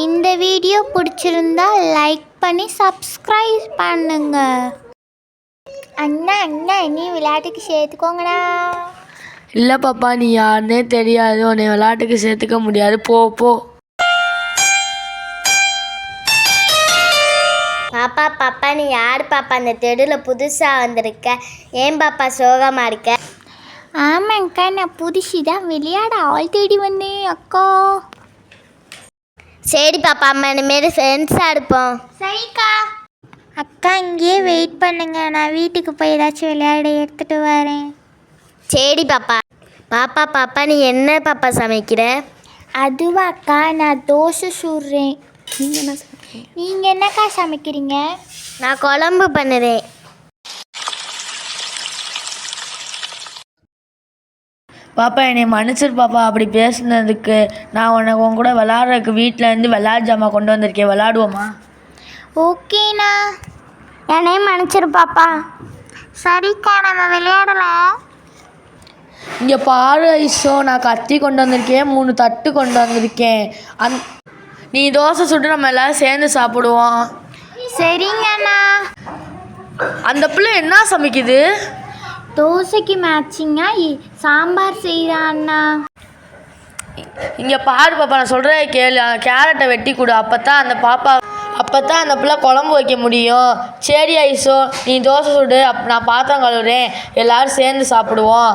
இந்த வீடியோ பிடிச்சிருந்தா லைக் பண்ணி சப்ஸ்கிரைப் பண்ணுங்க. அண்ணா அண்ணா நீ விளையாட்டுக்கு சேர்த்துக்கோங்கண்ணா. இல்லை பாப்பா, நீ யாருன்னே தெரியாது, உன்னை விளையாட்டுக்கு சேர்த்துக்க முடியாது, போ போ. பாப்பா பாப்பா நீ யார் பாப்பா? அந்த தெருவில் புதுசாக வந்திருக்க, ஏன் பாப்பா சோகமாக இருக்க? ஆமாங்கக்கா, நான் புதுசு தான் விளையாட ஆள் தேடி வந்தேன் அக்கா. சரி பாப்பா, அம்மா இனிமேல் ஃப்ரெண்ட்ஸாக இருப்போம். சரிக்கா. அக்கா இங்கேயே வெயிட் பண்ணுங்க, நான் வீட்டுக்கு போய் ஏதாச்சும் விளையாட எடுத்துகிட்டு வரேன். சரி பாப்பா. பாப்பா பாப்பா நீ என்ன பாப்பா சமைக்கிற? அதுவா அக்கா, நான் தோசை சுடுறேன். நீங்கள் என்னக்கா சமைக்கிறீங்க? நான் குழம்பு பண்ணுறேன். பாப்பா என்னை மன்னிச்சிரு பாப்பா, அப்படி பேசுனதுக்கு. நான் உன் கூட விளாட்றதுக்கு வீட்டிலேருந்து விளையாட்டு ஜாமா கொண்டு வந்திருக்கேன், விளாடுவோமா? ஓகேண்ணா. என்னையும் மன்னிச்சிரு பாப்பா. சரிக்கா, நம்ம விளையாடலாம். இங்கே பாரு ஐசோ, நான் கத்தி கொண்டு வந்திருக்கேன், 3 தட்டு கொண்டு வந்திருக்கேன். நீ தோசை சுட்டு நம்ம எல்லோரும் சேர்ந்து சாப்பிடுவோம். சரிங்கண்ணா. அந்த பிள்ளை என்ன சமைக்குது? தோசைக்கு மேட்சிங்காக சாம்பார் செய்கிறாண்ணா. இங்கே பாரு பாப்பா, நான் சொல்கிறேன் கேளு. கேரட்டை வெட்டி கொடு, அப்போ தான் அந்த பிள்ளை குழம்பு வைக்க முடியும். சரி ஐசோ, நீ தோசை சுடு, நான் பாத்திரம் கழுவுறேன், எல்லோரும் சேர்ந்து சாப்பிடுவோம்.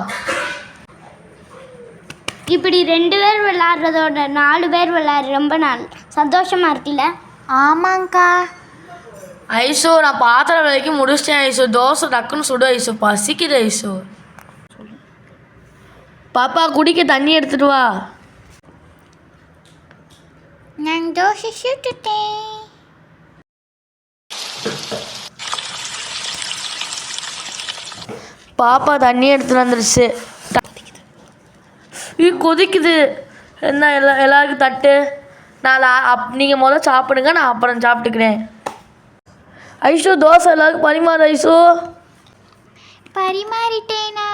இப்படி 2 பேர் விளையாடுறதோட 4 பேர் விளையாடுற ரொம்ப சந்தோஷமாக இருக்குல்ல? ஆமாங்க்கா. ஐசோ, நான் பாத்திரம் விலைக்கு முடிச்சிட்டேன் ஐசோ, தோசை டக்குன்னு சுடு ஐசோ, பசிக்குது ஐசோ. பாப்பா குடிக்க தண்ணி எடுத்துட்டு வா. நான் தோசை சுட்டுட்டேன். பாப்பா தண்ணி எடுத்துட்டு வந்துருச்சு. கொதிக்குது. என்ன எல்லாருக்கும் தட்டு. நீங்கள் முதல்ல சாப்பிடுங்க, நான் அப்புறம் சாப்பிட்டுக்கிறேன். ஐசோ தோசை எல்லாருக்கும் பரிமாறு ஐசோ. பரிமாறிட்டேனா?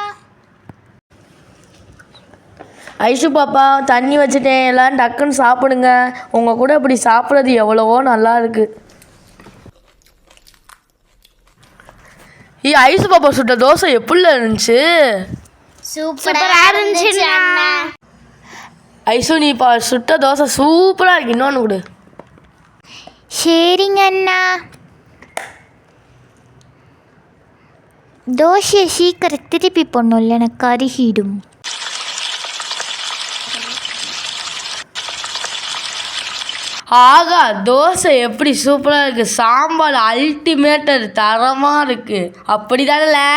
ஐசு பாப்பா தண்ணி வச்சுட்டேன், எல்லோரும் டக்குன்னு சாப்பிடுங்க. உங்கள் கூட இப்படி சாப்பிட்றது எவ்வளவோ நல்லா இருக்குது. ஐசு பாப்பா சுட்ட தோசை எப்படி இருந்துச்சு? சூப்பராக இருந்துச்சு. ஐசு நீ சுட்ட தோசை சூப்பராக இருக்கு, இன்னொன்று கொடு. சரிங்க அண்ணா. தோசையை சீக்கிரம் திருப்பி போடணும்ல, எனக்கு கருகிடும். ஆகா, தோசை எப்படி சூப்பராக இருக்குது. சாம்பார் அல்டிமேட்டர் தரமாக இருக்குது, அப்படி தானே?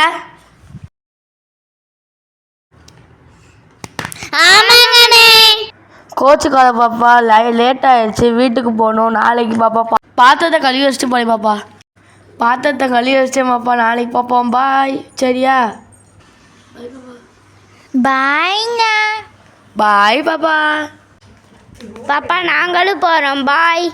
கோச்சுக்காத பாப்பா, லேட் ஆயிடுச்சு, வீட்டுக்கு போகணும். நாளைக்கு பாப்பா பாத்திரத்தை கழுவி வச்சுட்டு போய் பாப்பா. பாத்திரத்தை கழுவி வச்சிட்டேன் பாப்பா, நாளைக்கு பார்ப்போம். பாய். சரியா? பாய்ண்ணா. பாய் பாப்பா. பாப்பா நாங்களும் போகிறோம். பாய்.